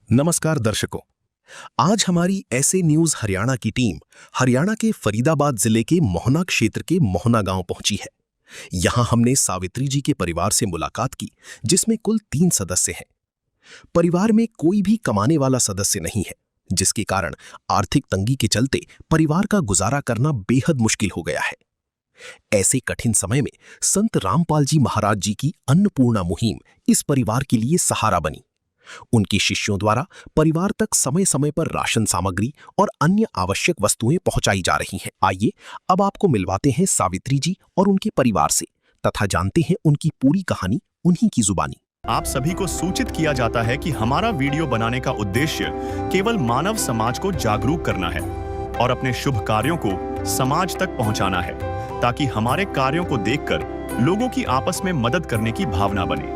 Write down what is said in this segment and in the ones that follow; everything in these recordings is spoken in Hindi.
नमस्कार दर्शकों। आज हमारी ऐसे न्यूज हरियाणा की टीम हरियाणा के फरीदाबाद जिले के मोहना क्षेत्र के मोहना गांव पहुंची है। यहां हमने सावित्री जी के परिवार से मुलाकात की, जिसमें कुल 3 सदस्य हैं। परिवार में कोई भी कमाने वाला सदस्य नहीं है, जिसके कारण आर्थिक तंगी के चलते परिवार का गुजारा करना बेहद मुश्किल हो गया है। ऐसे कठिन समय में संत रामपाल जी महाराज जी की अन्नपूर्णा मुहिम इस परिवार के लिए सहारा बनी। उनके शिष्यों द्वारा परिवार तक समय समय पर राशन सामग्री और अन्य आवश्यक वस्तुएं पहुंचाई जा रही हैं। आइए अब आपको मिलवाते हैं सावित्री जी और उनके परिवार से तथा जानते हैं उनकी पूरी कहानी उन्हीं की जुबानी। आप सभी को सूचित किया जाता है कि हमारा वीडियो बनाने का उद्देश्य केवल मानव समाज को जागरूक करना है और अपने शुभ कार्यों को समाज तक पहुंचाना है, ताकि हमारे कार्यों को देखकर लोगों की आपस में मदद करने की भावना बने।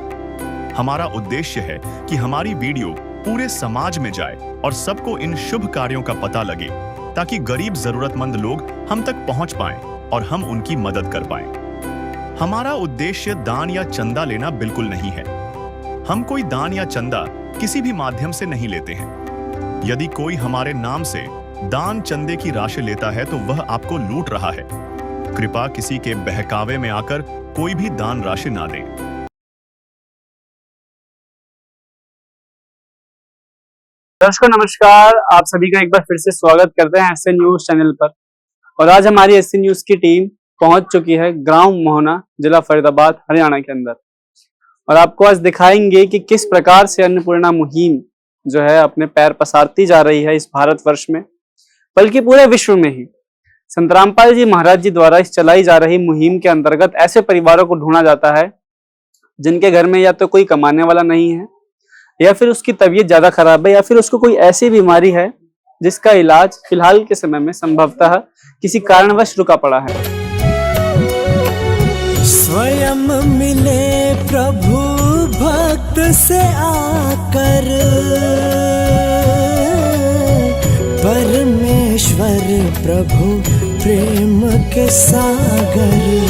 हमारा उद्देश्य है कि हमारी वीडियो पूरे समाज में जाए और सबको इन शुभ कार्यों का पता लगे, ताकि गरीब जरूरतमंद लोग हम तक पहुंच पाएं और हम उनकी मदद कर पाएं। हमारा उद्देश्य दान या चंदा लेना बिल्कुल नहीं है। हम कोई दान या चंदा किसी भी माध्यम से नहीं लेते हैं। यदि कोई हमारे नाम से दान चंदे की राशि लेता है तो वह आपको लूट रहा है। कृपया किसी के बहकावे में आकर कोई भी दान राशि ना दें। दर्शकों नमस्कार, आप सभी का एक बार फिर से स्वागत करते हैं एसए न्यूज चैनल पर। और आज हमारी एसए न्यूज की टीम पहुंच चुकी है ग्राम मोहना, जिला फरीदाबाद, हरियाणा के अंदर। और आपको आज दिखाएंगे कि किस प्रकार से अन्नपूर्णा मुहिम जो है अपने पैर पसारती जा रही है इस भारतवर्ष में, बल्कि पूरे विश्व में ही। संत रामपाल जी महाराज जी द्वारा इस चलाई जा रही मुहिम के अंतर्गत ऐसे परिवारों को ढूंढा जाता है जिनके घर में या तो कोई कमाने वाला नहीं है, या फिर उसकी तबीयत ज्यादा खराब है, या फिर उसको कोई ऐसी बीमारी है जिसका इलाज फिलहाल के समय में संभवतः किसी कारणवश रुका पड़ा है। स्वयं मिले प्रभु भक्त से आकर, परमेश्वर प्रभु प्रेम के सागर।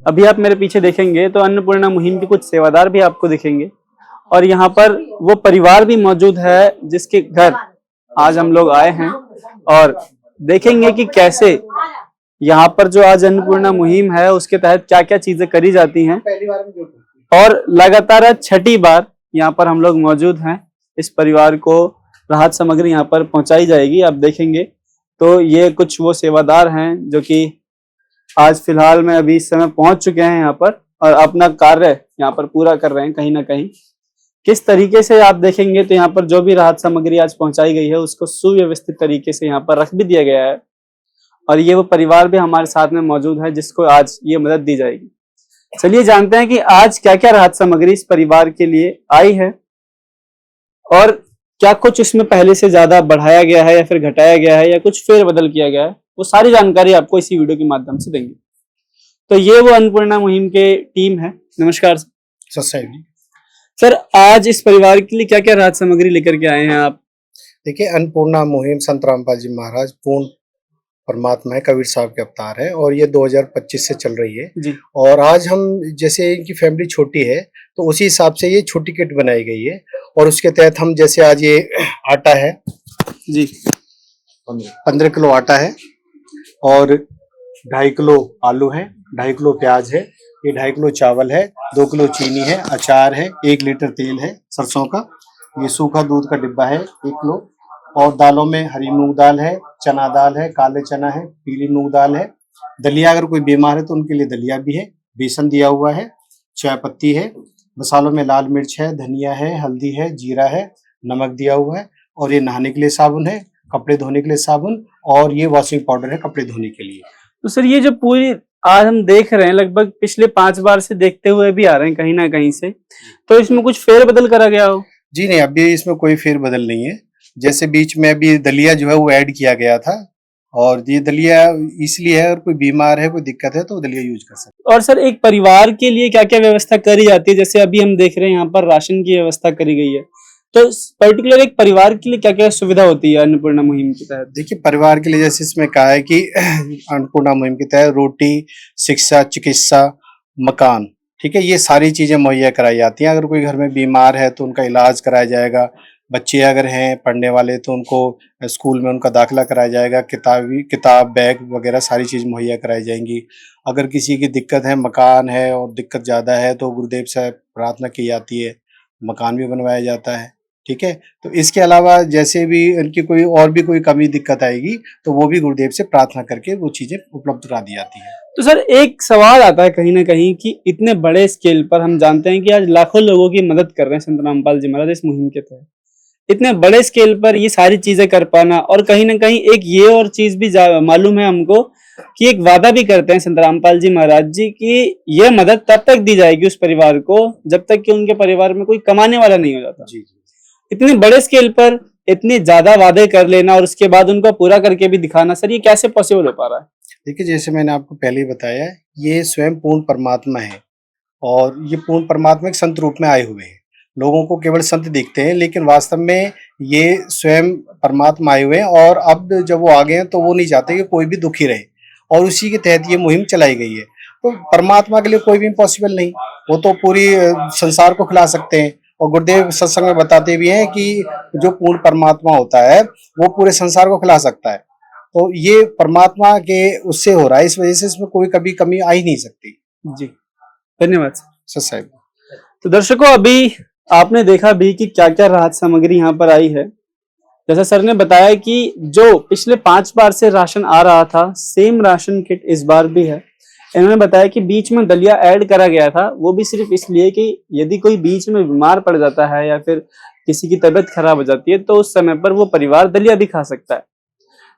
अभी आप मेरे पीछे देखेंगे तो अन्नपूर्णा मुहिम के कुछ सेवादार भी आपको दिखेंगे, और यहाँ पर वो परिवार भी मौजूद है जिसके घर आज हम लोग आए हैं, और देखेंगे कि कैसे यहाँ पर जो आज अन्नपूर्णा मुहिम है उसके तहत क्या क्या चीजें करी जाती हैं। और लगातार 6ठी बार यहाँ पर हम लोग मौजूद हैं। इस परिवार को राहत सामग्री यहाँ पर पहुंचाई जाएगी, आप देखेंगे। तो ये कुछ वो सेवादार हैं जो कि आज फिलहाल में अभी इस समय पहुंच चुके हैं यहाँ पर और अपना कार्य यहाँ पर पूरा कर रहे हैं कहीं ना कहीं। किस तरीके से आप देखेंगे तो यहाँ पर जो भी राहत सामग्री आज पहुंचाई गई है उसको सुव्यवस्थित तरीके से यहाँ पर रख भी दिया गया है, और ये वो परिवार भी हमारे साथ में मौजूद है जिसको आज ये मदद दी जाएगी। चलिए जानते हैं कि आज क्या क्या राहत सामग्री इस परिवार के लिए आई है, और क्या कुछ इसमें पहले से ज्यादा बढ़ाया गया है या फिर घटाया गया है या कुछ फेरबदल किया गया है। वो सारी जानकारी आपको इसी वीडियो के माध्यम से देंगे। तो ये वो अन्नपूर्णा मुहिम के टीम है। नमस्कार सर, आज इस परिवार के लिए क्या क्या राहत सामग्री लेकर के आए हैं आप? देखिए, अन्नपूर्णा मुहिम संत रामपाल जी महाराज पूर्ण परमात्मा है, कबीर साहब के अवतार है, और ये 2025 से चल रही है जी। और आज हम जैसे इनकी फैमिली छोटी है तो उसी हिसाब से ये छोटी किट बनाई गई है, और उसके तहत हम जैसे आज ये आटा है जी, 15 किलो आटा है, और 2.5 किलो आलू है, 2.5 किलो प्याज है, ये 2.5 किलो चावल है, 2 किलो चीनी है, अचार है, 1 लीटर तेल है सरसों का, ये सूखा दूध का डिब्बा है 1 किलो, और दालों में हरी मूंग दाल है, चना दाल है, काले चना है, पीली मूंग दाल है, दलिया अगर कोई बीमार है तो उनके लिए दलिया भी है, बेसन दिया हुआ है, चाय पत्ती है, मसालों में लाल मिर्च है, धनिया है, हल्दी है, जीरा है, नमक दिया हुआ है, और ये नहाने के लिए साबुन है, कपड़े धोने के लिए साबुन, और ये वॉशिंग पाउडर है कपड़े धोने के लिए। तो सर ये जो पूरी आज हम देख रहे हैं लगभग पिछले 5 बार से देखते हुए भी आ रहे हैं कहीं ना कहीं से, तो इसमें कुछ फेरबदल करा गया हो? जी नहीं, अभी इसमें कोई फेरबदल नहीं है। जैसे बीच में अभी दलिया जो है वो ऐड किया गया था, और ये दलिया इसलिए है, और कोई बीमार है, कोई दिक्कत है तो दलिया यूज कर सकते। और सर एक परिवार के लिए क्या क्या व्यवस्था करी जाती है? जैसे अभी हम देख रहे हैं यहाँ पर राशन की व्यवस्था करी गई है, तो पर्टिकुलर एक परिवार के लिए क्या क्या सुविधा होती है अन्नपूर्णा मुहिम के तहत? देखिए, परिवार के लिए जैसे इसमें कहा है कि अन्नपूर्णा मुहिम के तहत रोटी, शिक्षा, चिकित्सा, मकान, ठीक है, ये सारी चीजें मुहैया कराई जाती हैं। अगर कोई घर में बीमार है तो उनका इलाज कराया जाएगा, बच्चे अगर हैं पढ़ने वाले तो उनको स्कूल में उनका दाखिला कराया जाएगा, किताब बैग वगैरह सारी चीज़ मुहैया कराई जाएंगी। अगर किसी की दिक्कत है, मकान है और दिक्कत ज़्यादा है तो गुरुदेव से प्रार्थना की जाती है, मकान भी बनवाया जाता है। ठीक है, तो इसके अलावा जैसे भी इनकी कोई कमी दिक्कत आएगी तो वो भी गुरुदेव से प्रार्थना करके वो चीज़ें उपलब्ध करा दी जाती हैं। तो सर एक सवाल आता है कहीं ना कहीं कि इतने बड़े स्केल पर हम जानते हैं कि आज लाखों लोगों की मदद कर रहे हैं संत रामपाल जी महाराज इस मुहिम के तहत, इतने बड़े स्केल पर ये सारी चीजें कर पाना, और कहीं ना कहीं एक ये और चीज भी मालूम है हमको कि एक वादा भी करते हैं संत रामपाल जी महाराज जी कि यह मदद तब तक दी जाएगी उस परिवार को जब तक कि उनके परिवार में कोई कमाने वाला नहीं हो जाता। जी। इतने बड़े स्केल पर इतने ज्यादा वादे कर लेना और उसके बाद उनको पूरा करके भी दिखाना, सर ये कैसे पॉसिबल हो पा रहा है? देखिए, जैसे मैंने आपको पहले ही बताया, ये स्वयं पूर्ण परमात्मा है और ये पूर्ण परमात्मा एक संत रूप में आए हुए हैं। लोगों को केवल संत दिखते हैं लेकिन वास्तव में ये स्वयं परमात्मा आए हुए हैं, और अब जब वो आ गए हैं तो वो नहीं चाहते कि कोई भी दुखी रहे, और उसी के तहत ये मुहिम चलाई गई है। तो परमात्मा के लिए कोई भी इम्पॉसिबल नहीं, वो तो पूरी संसार को खिला सकते हैं। और गुरुदेव सत्संग में बताते भी हैं कि जो पूर्ण परमात्मा होता है वो पूरे संसार को खिला सकता है। तो ये परमात्मा के उससे हो रहा है, इस वजह से इसमें कोई कभी कमी आ ही नहीं सकती। जी, धन्यवाद सर साहब। तो दर्शकों, अभी आपने देखा भी कि क्या क्या राहत सामग्री यहाँ पर आई है। जैसा सर ने बताया कि जो पिछले 5 बार से राशन आ रहा था, सेम राशन किट इस बार भी है। इन्होंने बताया कि बीच में दलिया ऐड करा गया था, वो भी सिर्फ इसलिए कि यदि कोई बीच में बीमार पड़ जाता है या फिर किसी की तबीयत खराब हो जाती है तो उस समय पर वो परिवार दलिया भी खा सकता है।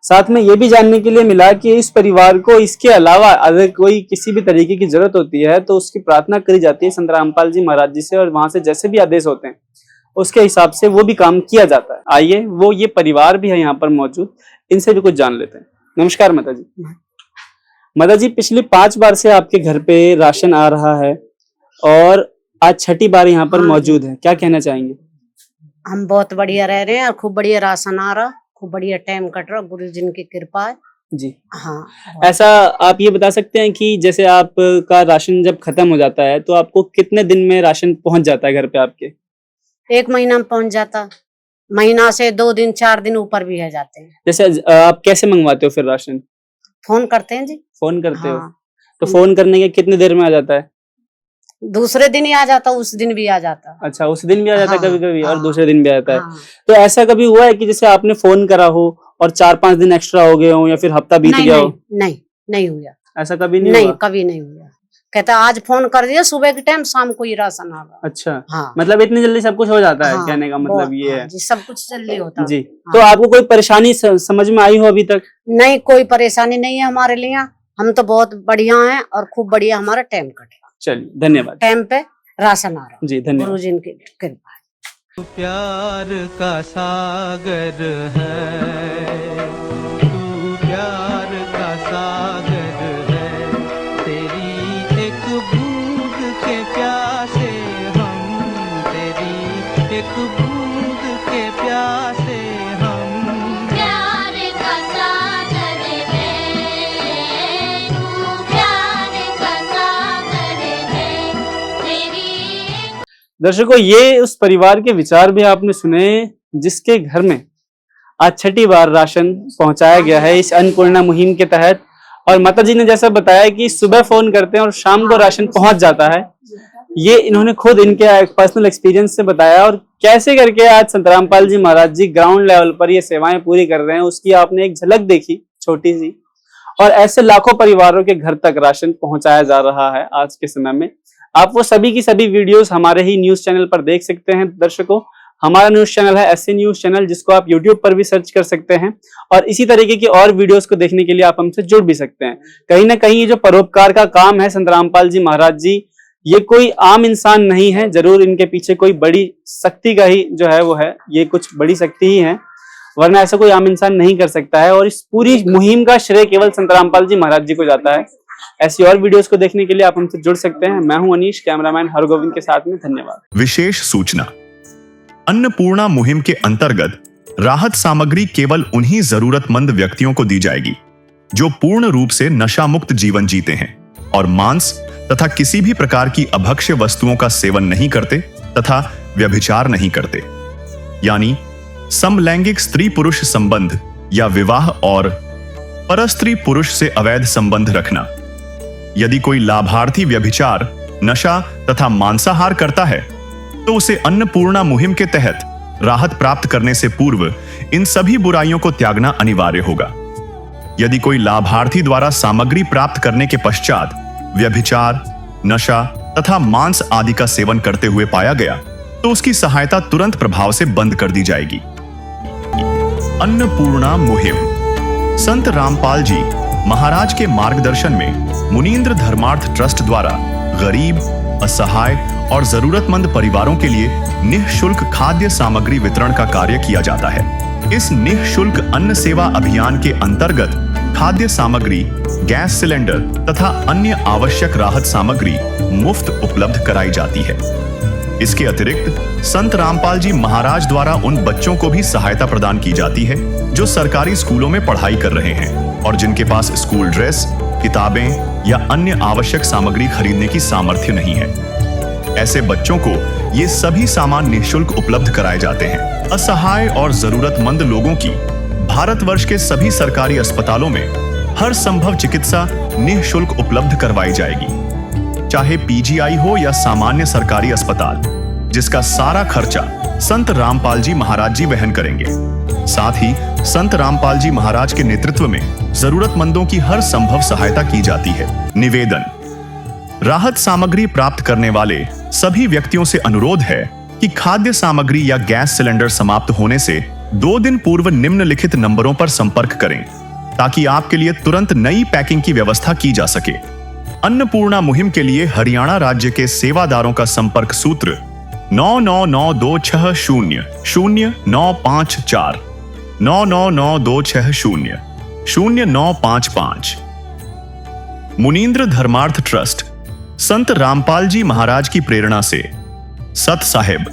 साथ में ये भी जानने के लिए मिला कि इस परिवार को इसके अलावा अगर कोई किसी भी तरीके की जरूरत होती है तो उसकी प्रार्थना करी जाती है संत रामपाल जी महाराज जी से, और वहां से जैसे भी आदेश होते हैं उसके हिसाब से वो भी काम किया जाता है। आइए, वो ये परिवार भी है यहाँ पर मौजूद, इनसे भी कुछ जान लेते हैं। नमस्कार माता जी। माता जी, पिछले 5 बार से आपके घर पे राशन आ रहा है और आज 6ठी बार यहाँ पर मौजूद है, क्या कहना चाहेंगे? हम बहुत बढ़िया रह रहे हैं और खूब बढ़िया राशन आ रहा, खूब बढ़िया टाइम कट रहा, गुरु जी की कृपा है जी। हाँ। ऐसा आप ये बता सकते हैं कि जैसे आपका राशन जब खत्म हो जाता है तो आपको कितने दिन में राशन पहुंच जाता है घर पे आपके? 1 महीना में पहुंच जाता, महीना से 2 दिन 4 दिन ऊपर भी है जाते हैं। जैसे आप कैसे मंगवाते हो फिर राशन? फोन करते हैं जी। फोन करते हो? हाँ। तो फोन करने के कितने देर में आ जाता है? दूसरे दिन ही आ जाता, उस दिन भी आ जाता। अच्छा, उस दिन भी आ जाता है हाँ, कभी कभी और हाँ, दूसरे दिन भी आ जाता है। हाँ। तो ऐसा कभी हुआ है कि जैसे आपने फोन करा हो और 4-5 दिन एक्स्ट्रा हो गए हो या फिर हफ्ता बीत गया हो? नहीं हुआ। ऐसा कभी नहीं नहीं हुआ? कभी नहीं हुआ। कहता आज फोन कर दिया सुबह के टाइम, शाम को ही राशन आ रहा। अच्छा। हाँ। मतलब इतनी जल्दी सब कुछ हो जाता है? हाँ, कहने का मतलब ये है जी, सब कुछ जल्दी होता है जी। हाँ। तो आपको कोई परेशानी समझ में आई हो अभी तक? नहीं, कोई परेशानी नहीं है हमारे लिए, हम तो बहुत बढ़िया हैं और खूब बढ़िया हमारा टाइम कटे। चलिए, धन्यवाद। टाइम पे राशन आ रहा जी, धन्यवाद। गुरु जी की कृपा। प्यार का सागर है, तू प्यार का सागर है, तेरी एक बूंद के प्यासे हम, तेरी एक बूंद के प्यासे हम। प्यार का सागर है, तू प्यार का सागर है, तेरी। दर्शकों, ये उस परिवार के विचार भी आपने सुने जिसके घर में आज 6ठी बार राशन पहुंचाया गया है इस अन्नपूर्णा मुहिम के तहत। और माता जी ने जैसा बताया कि सुबह फोन करते हैं और शाम को राशन पहुंच जाता है, ये इन्होंने खुद इनके पर्सनल एक्सपीरियंस से बताया। और कैसे करके आज संत रामपाल जी महाराज जी ग्राउंड लेवल पर ये सेवाएं पूरी कर रहे हैं उसकी आपने एक झलक देखी, छोटी सी। और ऐसे लाखों परिवारों के घर तक राशन पहुंचाया जा रहा है आज के समय में। आप वो सभी की सभी वीडियोस हमारे ही न्यूज चैनल पर देख सकते हैं। दर्शकों, हमारा न्यूज चैनल है एसए न्यूज चैनल, जिसको आप यूट्यूब पर भी सर्च कर सकते हैं और इसी तरीके की और वीडियोस को देखने के लिए आप हमसे जुड़ भी सकते हैं। कहीं ना कहीं ये जो परोपकार का काम है संत रामपाल जी महाराज जी, ये कोई आम इंसान नहीं है, जरूर इनके पीछे कोई बड़ी शक्ति का ही जो है वो है, ये कुछ बड़ी शक्ति ही है, वरना ऐसा कोई आम इंसान नहीं कर सकता है। और इस पूरी मुहिम का श्रेय केवल संत रामपाल जी महाराज जी को जाता है। ऐसी और वीडियोस को देखने के लिए आप हमसे जुड़ सकते हैं। मैं हूं अनीश, कैमरामैन हरगोविंद के साथ में। धन्यवाद। विशेष सूचना, अन्नपूर्णा मुहिम के अंतर्गत राहत सामग्री केवल उन्हीं जरूरतमंद व्यक्तियों को दी जाएगी जो पूर्ण रूप से नशा मुक्त जीवन जीते हैं और मांस तथा किसी भी प्रकार की अभक्ष्य वस्तुओं का सेवन नहीं करते तथा व्यभिचार नहीं करते, यानी समलैंगिक स्त्री पुरुष संबंध या विवाह और परस्त्री पुरुष से अवैध संबंध रखना। यदि कोई लाभार्थी व्यभिचार, नशा तथा मांसाहार करता है तो उसे अन्नपूर्णा मुहिम के तहत राहत प्राप्त करने से पूर्व इन सभी बुराइयों को त्यागना अनिवार्य होगा। यदि कोई लाभार्थी द्वारा सामग्री प्राप्त करने के पश्चात व्यभिचार, नशा तथा मांस आदि का सेवन करते हुए पाया गया तो उसकी सहायता तुरंत प्रभाव से बंद कर दी जाएगी। अन्नपूर्णा मुहिम। संत रामपाल जी महाराज के मार्गदर्शन में मुनींद्र धर्मार्थ ट्रस्ट द्वारा गरीब, असहाय और जरूरतमंद परिवारों के लिए निःशुल्क खाद्य सामग्री वितरण का कार्य किया जाता है। इस निःशुल्क अन्न सेवा अभियान के अंतर्गत खाद्य सामग्री, गैस सिलेंडर तथा अन्य आवश्यक राहत सामग्री मुफ्त उपलब्ध कराई जाती है। इसके अतिरिक्त संत रामपाल जी महाराज द्वारा उन बच्चों को भी सहायता प्रदान की जाती है जो सरकारी स्कूलों में पढ़ाई कर रहे हैं और जिनके पास स्कूल ड्रेस, किताबें या अन्य आवश्यक सामग्री खरीदने की सामर्थ्य नहीं है। ऐसे बच्चों को ये सभी सामान निःशुल्क उपलब्ध कराए जाते हैं। असहाय और जरूरतमंद लोगों की भारतवर्ष के सभी सरकारी अस्पतालों में हर संभव चिकित्सा निःशुल्क उपलब्ध करवाई जाएगी, चाहे पीजीआई हो या सामान्य सरकारी अस्पताल, जिसका सारा खर्चा संत रामपाल जी महाराज जी वहन करेंगे। साथ ही संत रामपाल जी महाराज के नेतृत्व में जरूरतमंदों की हर संभव सहायता की जाती है। निवेदन। राहत सामग्री प्राप्त करने वाले सभी व्यक्तियों से अनुरोध है कि खाद्य सामग्री या गैस सिलेंडर समाप्त होने से 2 दिन पूर्व निम्नलिखित नंबरों पर संपर्क करें ताकि आपके लिए तुरंत नई पैकिंग की व्यवस्था की जा सके। अन्नपूर्णा मुहिम के लिए हरियाणा राज्य के सेवादारों का संपर्क सूत्र 9992600954 9992600955। मुनींद्र धर्मार्थ ट्रस्ट संत रामपाल जी महाराज की प्रेरणा से सत साहिब